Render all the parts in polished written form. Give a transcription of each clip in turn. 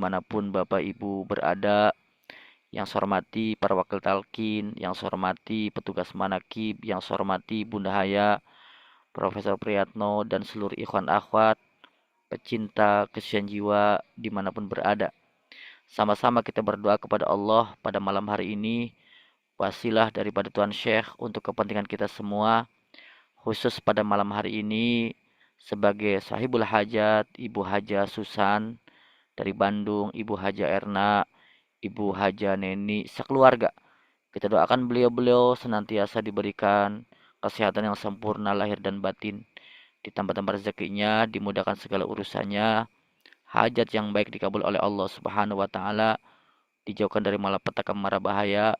dimanapun Bapak Ibu berada. Yang saya hormati para wakil talkin, yang saya hormati petugas manakib, yang saya hormati Bunda Haya, Profesor Priyatno, dan seluruh ikhwan akhwat, pecinta kesucian jiwa dimanapun berada. Sama-sama kita berdoa kepada Allah pada malam hari ini, wasilah daripada Tuan Syekh untuk kepentingan kita semua, khusus pada malam hari ini, sebagai sahibul hajat, Ibu Haja Susan dari Bandung, Ibu Haja Erna, Ibu Haja Neni, sekeluarga. Kita doakan beliau-beliau senantiasa diberikan kesehatan yang sempurna lahir dan batin. Ditambah-tambah rezekinya, dimudahkan segala urusannya, hajat yang baik dikabul oleh Allah Subhanahu wa taala, dijauhkan dari malapetaka mara bahaya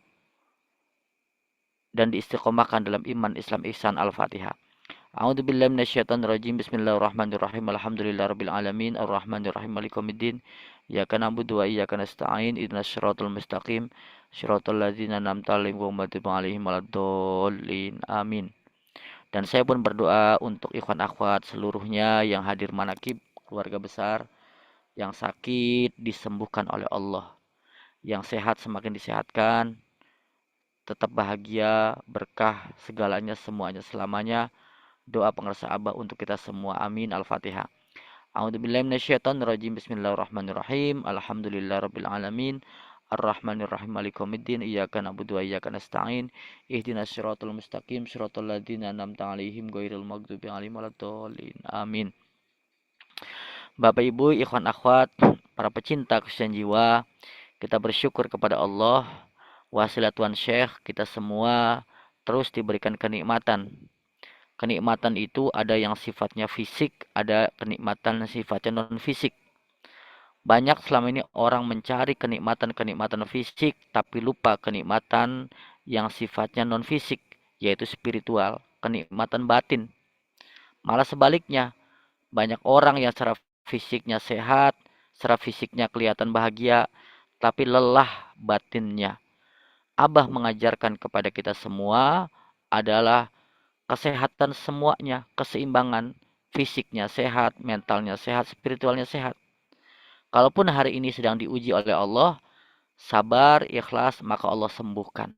dan diistiqomahkan dalam iman Islam ihsan. Al-Fatihah. A'udzubillahi minasyaitonirrajim. Bismillahirrahmanirrahim. Alhamdulillahirabbil alamin arrahmanirrahim maliki yaumiddin. Iyyaka na'budu wa iyyaka nasta'in. Ihdinas siratal mustaqim. Shiratal ladzina an'amta 'alaihim ghairil maghdubi 'alaihim waladdallin. Amin. Dan saya pun berdoa untuk ikhwan akhwat seluruhnya yang hadir manakib, keluarga besar, yang sakit disembuhkan oleh Allah, yang sehat semakin disehatkan, tetap bahagia, berkah segalanya semuanya selamanya. Doa pengerasa abah untuk kita semua. Amin. Al-Fatihah. A'udzubillahi minasyaitonirrajim. Bismillahirrahmanirrahim. Alhamdulillahirabbil alamin. Ar-Rahmanir-Rahim. Maliki yaumiddin. Iyyaka na'budu wa iyyaka nasta'in. Ihdinas siratal mustaqim. Siratal ladzina an'amta 'alaihim ghairil maghdubi 'alaihim waladdallin. Amin. Bapak Ibu, ikhwan akhwat, para pecinta kesucian jiwa, kita bersyukur kepada Allah, wasilah Tuan Syekh, kita semua terus diberikan kenikmatan. Kenikmatan itu ada yang sifatnya fisik, ada kenikmatan yang sifatnya non fisik. Banyak selama ini orang mencari kenikmatan-kenikmatan fisik tapi lupa kenikmatan yang sifatnya non fisik, yaitu spiritual, kenikmatan batin. Malah sebaliknya, banyak orang yang secara fisiknya sehat, secara fisiknya kelihatan bahagia, tapi lelah batinnya. Abah mengajarkan kepada kita semua adalah kesehatan semuanya, keseimbangan, fisiknya sehat, mentalnya sehat, spiritualnya sehat. Kalaupun hari ini sedang diuji oleh Allah, sabar, ikhlas, maka Allah sembuhkan.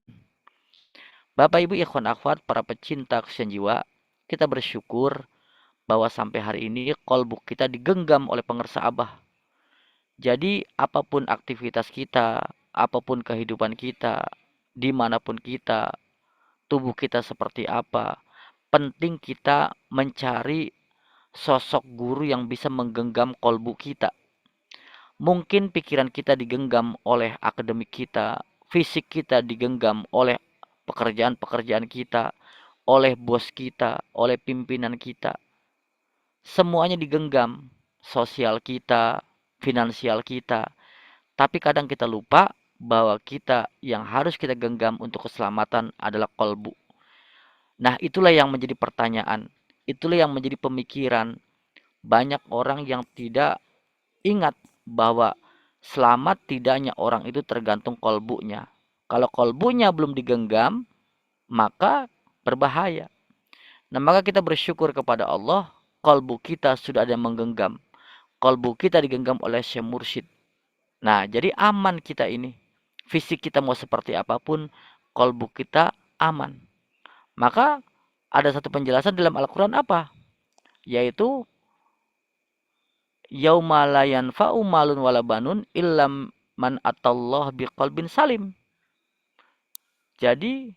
Bapak Ibu ikhwan akhwat, para pecinta kesucian jiwa, kita bersyukur bahwa sampai hari ini kolbu kita digenggam oleh pengersa Abah. Jadi apapun aktivitas kita, apapun kehidupan kita, dimanapun kita, tubuh kita seperti apa, penting kita mencari sosok guru yang bisa menggenggam kolbu kita. Mungkin pikiran kita digenggam oleh akademik kita, fisik kita digenggam oleh pekerjaan-pekerjaan kita, oleh bos kita, oleh pimpinan kita. Semuanya digenggam, sosial kita, finansial kita. Tapi kadang kita lupa bahwa kita yang harus kita genggam untuk keselamatan adalah kolbu. Nah, itulah yang menjadi pertanyaan. Itulah yang menjadi pemikiran. Banyak orang yang tidak ingat bahwa selamat tidaknya orang itu tergantung kolbunya. Kalau kolbunya belum digenggam, maka berbahaya. Nah, maka kita bersyukur kepada Allah, kolbu kita sudah ada yang menggenggam. Kolbu kita digenggam oleh Syekh Mursyid. Nah, jadi aman kita ini. Fisik kita mau seperti apapun, kolbu kita aman. Maka ada satu penjelasan dalam Al-Quran apa? Yaitu yauma la yanfa'u malun wala banun illam man atallah biqalbin salim. Jadi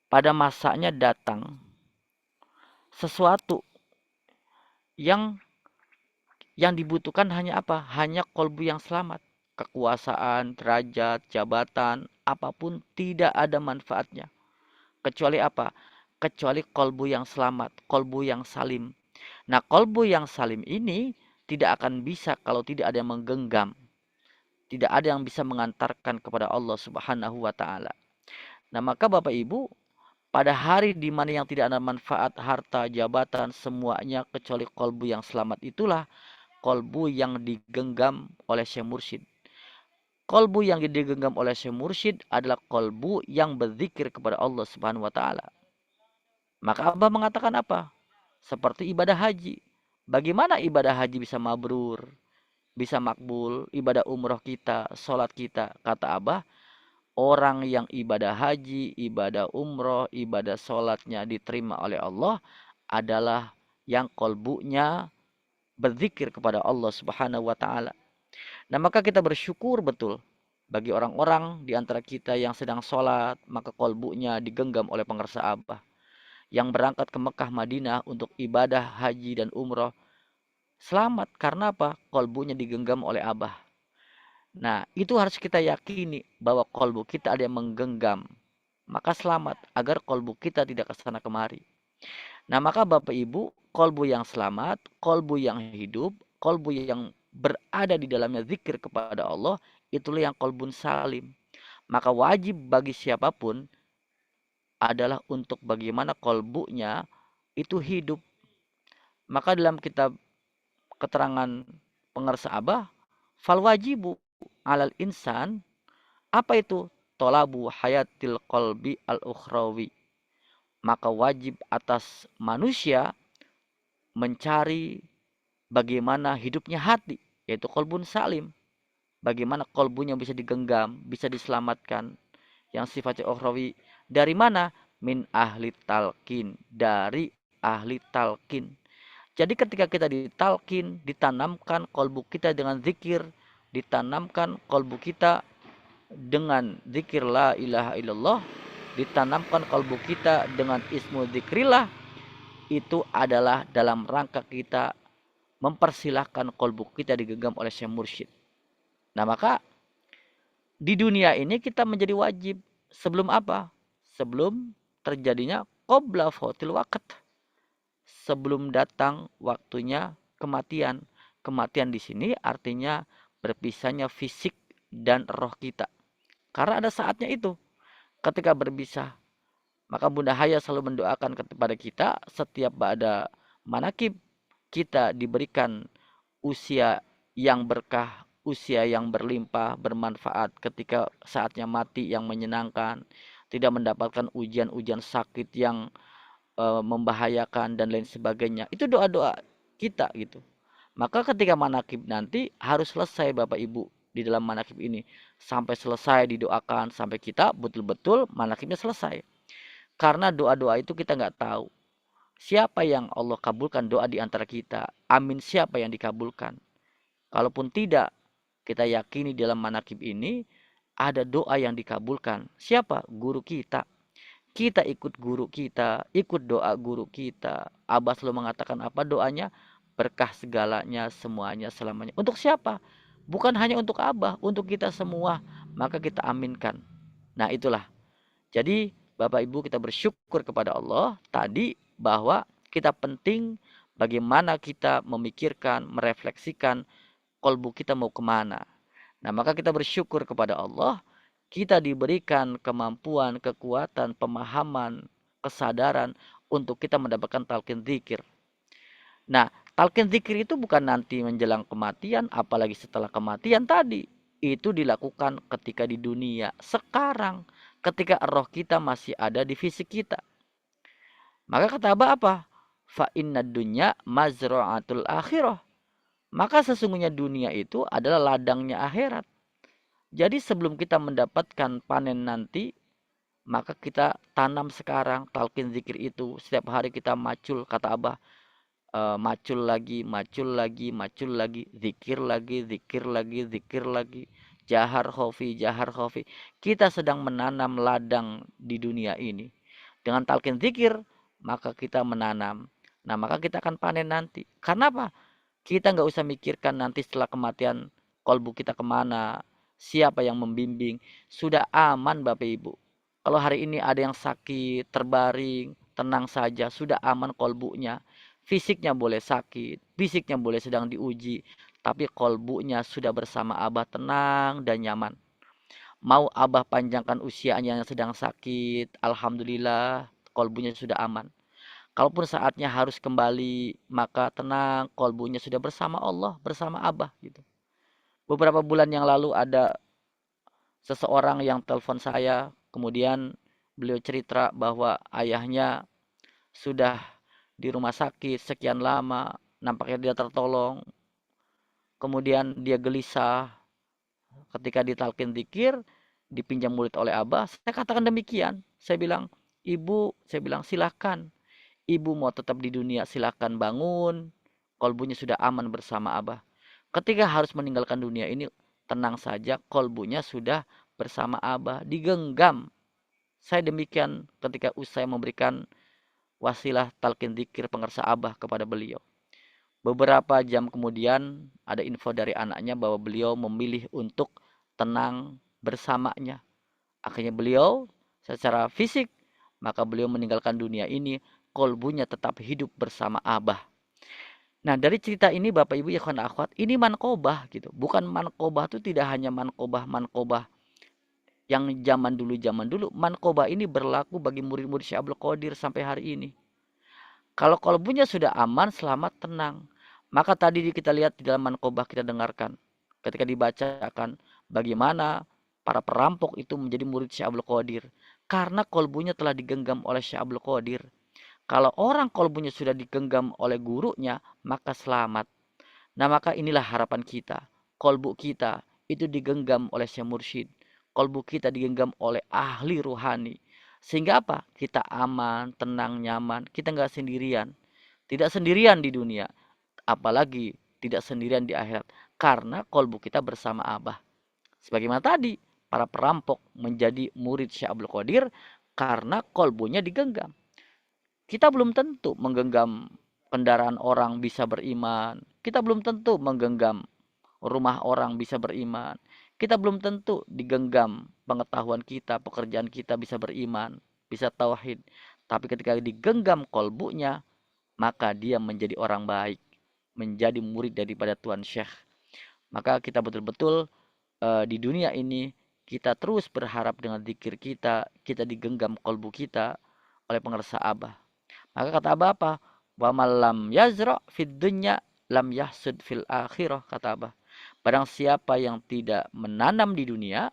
pada masanya datang sesuatu yang dibutuhkan hanya apa? Hanya kolbu yang selamat. Kekuasaan, derajat, jabatan, apapun tidak ada manfaatnya. Kecuali apa? Kecuali kolbu yang selamat, kolbu yang salim. Nah, kolbu yang salim ini tidak akan bisa kalau tidak ada yang menggenggam. Tidak ada yang bisa mengantarkan kepada Allah Subhanahu wa taala. Nah, maka Bapak Ibu, pada hari di mana yang tidak ada manfaat, harta, jabatan, semuanya kecuali kolbu yang selamat itulah kolbu yang digenggam oleh Syekh Mursyid. Kolbu yang digenggam oleh Syekh Mursyid adalah kolbu yang berzikir kepada Allah Subhanahu wa taala. Maka Abah mengatakan apa? Seperti ibadah haji. Bagaimana ibadah haji bisa mabrur? bisa makbul, ibadah umroh kita, sholat kita. Kata Abah, orang yang ibadah haji, ibadah umroh, ibadah sholatnya diterima oleh Allah adalah yang kolbunya berzikir kepada Allah Subhanahu wa taala. Nah, maka kita bersyukur betul bagi orang-orang di antara kita yang sedang sholat, maka kolbunya digenggam oleh pengersa Abah. Yang berangkat ke Mekah Madinah untuk ibadah haji dan umroh, selamat karena apa? Kolbunya digenggam oleh Abah. Nah, itu harus kita yakini bahwa kolbu kita ada yang menggenggam. Maka selamat agar kolbu kita tidak kesana kemari. Nah, maka Bapak Ibu, kolbu yang selamat, kolbu yang hidup, kolbu yang berada di dalamnya zikir kepada Allah, itulah yang kolbun salim. Maka wajib bagi siapapun adalah untuk bagaimana kolbunya itu hidup. Maka dalam kitab keterangan pengersa Abah, fal wajibu alal insan, apa itu? Tolabu hayatil kolbi al-ukhrawi. Maka wajib atas manusia mencari bagaimana hidupnya hati, yaitu kolbun salim. Bagaimana kolbunya bisa digenggam, bisa diselamatkan. Yang sifatnya ukhrawi. Dari mana? Min ahli talqin. Dari ahli talqin. Jadi ketika kita ditalkin, ditanamkan kolbu kita dengan zikir, ditanamkan kolbu kita dengan zikir la ilaha illallah, ditanamkan kolbu kita dengan ismu zikrillah, itu adalah dalam rangka kita mempersilahkan kolbu kita digenggam oleh Syekh Mursyid. Nah, maka di dunia ini kita menjadi wajib sebelum apa? Sebelum terjadinya qabla fautil waqt. Sebelum datang waktunya kematian. Kematian di sini artinya berpisahnya fisik dan roh kita. Karena ada saatnya itu. Ketika berpisah, maka Bunda Haya selalu mendoakan kepada kita setiap ba'da manakib kita diberikan usia yang berkah, usia yang berlimpah, bermanfaat ketika saatnya mati yang menyenangkan, tidak mendapatkan ujian-ujian sakit yang membahayakan dan lain sebagainya. Itu doa-doa kita gitu. Maka ketika manakib nanti harus selesai Bapak Ibu di dalam manakib ini. Sampai selesai didoakan, sampai kita betul-betul manakibnya selesai. Karena doa-doa itu kita nggak tahu. Siapa yang Allah kabulkan doa di antara kita? Amin siapa yang dikabulkan? Kalaupun tidak, kita yakini dalam manakib ini ada doa yang dikabulkan. Siapa? Guru kita. Kita ikut guru kita, ikut doa guru kita. Abah selalu mengatakan apa doanya? Berkah segalanya, semuanya, selamanya. Untuk siapa? Bukan hanya untuk Abah, untuk kita semua. Maka kita aminkan. Nah, itulah. Jadi, Bapak Ibu, kita bersyukur kepada Allah tadi bahwa kita penting bagaimana kita memikirkan, merefleksikan kolbu kita mau kemana. Nah, maka kita bersyukur kepada Allah, kita diberikan kemampuan, kekuatan, pemahaman, kesadaran untuk kita mendapatkan talqin zikir. Nah, talqin zikir itu bukan nanti menjelang kematian, apalagi setelah kematian tadi. Itu dilakukan ketika di dunia. Sekarang, ketika roh kita masih ada di fisik kita. Maka kata Abah apa? Fa inna dunya mazra'atul akhirah. Maka sesungguhnya dunia itu adalah ladangnya akhirat. Jadi sebelum kita mendapatkan panen nanti, maka kita tanam sekarang talqin zikir itu. Setiap hari kita macul, kata Abah, macul lagi, macul lagi, macul lagi, zikir lagi, zikir lagi, zikir lagi, jahar khofi, jahar khofi. Kita sedang menanam ladang di dunia ini. Dengan talqin zikir, maka kita menanam. Nah, maka kita akan panen nanti. Karena apa? Kita nggak usah mikirkan nanti setelah kematian kolbu kita kemana, siapa yang membimbing. Sudah aman Bapak Ibu. Kalau hari ini ada yang sakit, terbaring, tenang saja, sudah aman kolbunya. Fisiknya boleh sakit, fisiknya boleh sedang diuji, tapi kolbunya sudah bersama Abah tenang dan nyaman. Mau Abah panjangkan usianya yang sedang sakit, Alhamdulillah kolbunya sudah aman. Kalaupun saatnya harus kembali, maka tenang, kolbunya sudah bersama Allah, bersama Abah gitu. Beberapa bulan yang lalu ada seseorang yang telepon saya, kemudian beliau cerita bahwa ayahnya sudah di rumah sakit sekian lama, nampaknya dia tertolong. kemudian dia gelisah ketika ditalkin zikir, dipinjam murid oleh Abah, saya katakan demikian. Saya bilang, ibu, saya bilang silahkan. Ibu mau tetap di dunia silahkan bangun. Kolbunya sudah aman bersama Abah. Ketika harus meninggalkan dunia ini, tenang saja, kolbunya sudah bersama Abah. Digenggam. Saya demikian ketika usai memberikan wasilah talqin zikir pengersa Abah kepada beliau. Beberapa jam kemudian ada info dari anaknya bahwa beliau memilih untuk tenang bersamanya. Akhirnya beliau secara fisik, maka beliau meninggalkan dunia ini, kolbunya tetap hidup bersama Abah. Nah, dari cerita ini Bapak Ibu ya kawan akhwat, ini manqobah gitu. Bukan manqobah itu tidak hanya manqobah yang zaman dulu. Manqobah ini berlaku bagi murid-murid Syekh Abdul Qadir sampai hari ini. Kalau kolbunya sudah aman, selamat, tenang. Maka tadi kita lihat di dalam manqobah kita dengarkan. Ketika dibacakan bagaimana para perampok itu menjadi murid Syekh Abdul Qadir. Karena kolbunya telah digenggam oleh Syekh Abdul Qadir. Kalau orang kolbunya sudah digenggam oleh gurunya, maka selamat. Nah, maka inilah harapan kita. Kolbu kita itu digenggam oleh Syekh Mursyid. Kolbu kita digenggam oleh ahli ruhani. Sehingga apa? Kita aman, tenang, nyaman. Kita nggak sendirian. Tidak sendirian di dunia. Apalagi tidak sendirian di akhirat. Karena kolbu kita bersama Abah. Sebagaimana tadi, para perampok menjadi murid Syekh Abdul Qadir karena kolbunya digenggam. Kita belum tentu menggenggam kendaraan orang bisa beriman. Kita belum tentu menggenggam rumah orang bisa beriman. Kita belum tentu digenggam pengetahuan kita, pekerjaan kita bisa beriman, bisa tauhid. Tapi ketika digenggam kolbunya, maka dia menjadi orang baik, menjadi murid daripada Tuan Syekh. Maka kita betul-betul di dunia ini kita terus berharap dengan zikir kita, kita digenggam kolbu kita oleh pengersa Abah. Maka kata Abah apa? Wa malam yazra fid dunya lam yahsud fil akhirah, kata Abah. Barang siapa yang tidak menanam di dunia,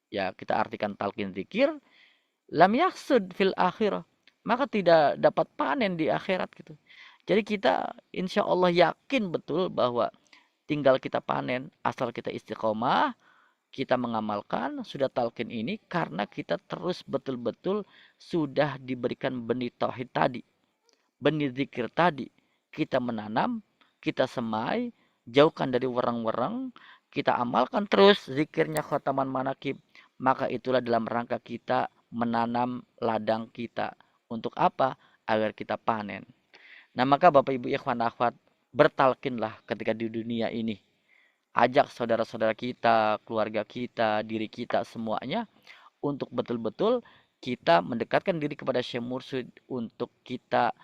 ya kita artikan talqin zikir, lam yahsud fil akhirah, maka tidak dapat panen di akhirat gitu. Jadi kita insya Allah yakin betul bahwa tinggal kita panen asal kita istiqomah, kita mengamalkan sudah talqin ini karena kita terus betul-betul sudah diberikan benih tauhid tadi, benih zikir tadi. Kita menanam, kita semai, jauhkan dari wereng-wereng, kita amalkan terus zikirnya khotaman manakib. Maka itulah dalam rangka kita menanam ladang kita. Untuk apa? Agar kita panen. Nah, maka Bapak Ibu ikhwan akhwat, bertalkinlah ketika di dunia ini. Ajak saudara-saudara kita, keluarga kita, diri kita semuanya untuk betul-betul kita mendekatkan diri kepada Syekh Mursyid untuk kita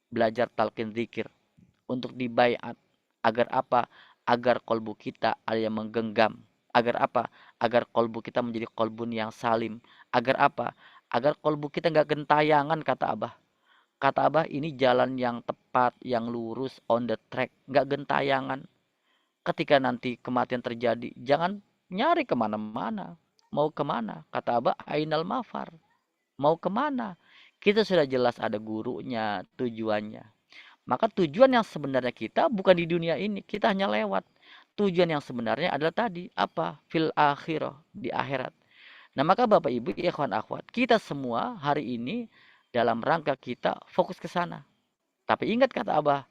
belajar talqin zikir, untuk dibaiat. Agar apa? Agar kolbu kita ada yang menggenggam. Agar apa? Agar kolbu kita menjadi kolbun yang salim. Agar apa? Agar kolbu kita nggak gentayangan, kata Abah. Kata Abah, ini jalan yang tepat, yang lurus, on the track, nggak gentayangan. Ketika nanti kematian terjadi, jangan nyari kemana-mana. Mau kemana? Kata Abah, ainal mafar. Mau kemana? Kita sudah jelas ada gurunya, tujuannya. Maka tujuan yang sebenarnya kita bukan di dunia ini, kita hanya lewat. Tujuan yang sebenarnya adalah tadi, apa? Fil akhirah, di akhirat. Nah, maka Bapak Ibu, ikhwan akhwat, kita semua hari ini dalam rangka kita fokus ke sana. Tapi ingat kata Abah,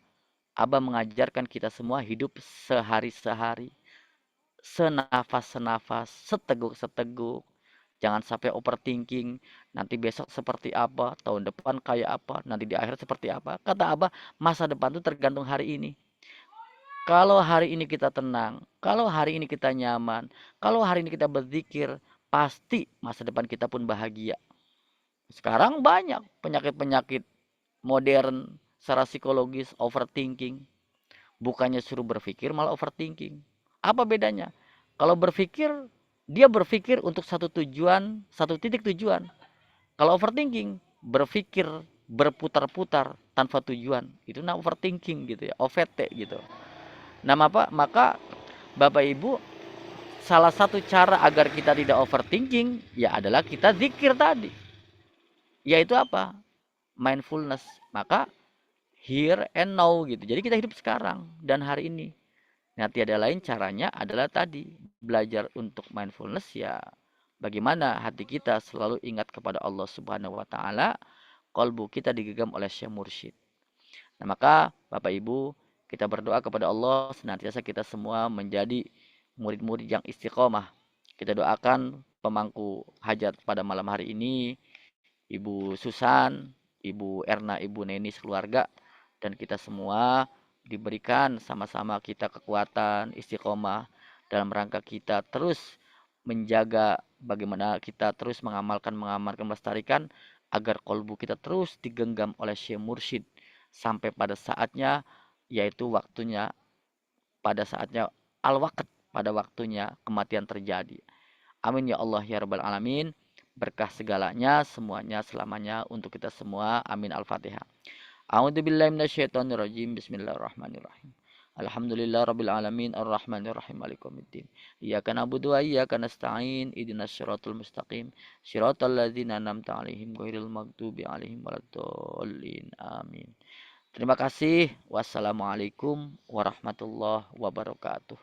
Abah mengajarkan kita semua hidup sehari-sehari, senafas-senafas, seteguk-seteguk. Jangan sampai overthinking, nanti besok seperti apa, tahun depan kayak apa, nanti di akhirat seperti apa. Kata Abah, masa depan itu tergantung hari ini. Kalau hari ini kita tenang, kalau hari ini kita nyaman, kalau hari ini kita berzikir, pasti masa depan kita pun bahagia. Sekarang banyak penyakit-penyakit modern secara psikologis, overthinking. Bukannya suruh berpikir, malah overthinking. Apa bedanya? Kalau berpikir, dia berpikir untuk satu tujuan, satu titik tujuan. Kalau overthinking, berpikir berputar-putar tanpa tujuan. Itu namanya overthinking gitu ya, OVT gitu. Nah, maka Bapak Ibu, salah satu cara agar kita tidak overthinking ya adalah kita zikir tadi. Yaitu apa? Mindfulness. Maka here and now gitu. Jadi kita hidup sekarang dan hari ini. Nah, tiada lain caranya adalah tadi belajar untuk mindfulness ya. Bagaimana hati kita selalu ingat kepada Allah Subhanahu wa taala, kalbu kita digenggam oleh Syekh Mursyid. Nah, maka Bapak Ibu, kita berdoa kepada Allah senantiasa kita semua menjadi murid-murid yang istiqomah. Kita doakan pemangku hajat pada malam hari ini, Ibu Susan, Ibu Erna, Ibu Neni sekeluarga, dan kita semua diberikan sama-sama kita kekuatan istiqomah dalam rangka kita terus menjaga bagaimana kita terus mengamalkan melestarikan agar kolbu kita terus digenggam oleh Syekh Mursyid sampai pada saatnya, yaitu waktunya, pada saatnya al-waqt, pada waktunya kematian terjadi. Amin ya Allah ya rabbal alamin. Berkah segalanya semuanya selamanya untuk kita semua. Amin. Al-Fatihah. A'udzubillahi minasyaitonirrajim. Bismillahirrahmanirrahim. Alhamdulillah rabbil alamin arrahmanir rahim maliki yaumiddin. Iyyaka na'budu wa iyyaka nasta'in ihdinas siratal mustaqim siratal ladzina an'amta 'alaihim ghairil maghdubi 'alaihim waladdallin. Amin. Terima kasih. Wassalamualaikum warahmatullahi wabarakatuh.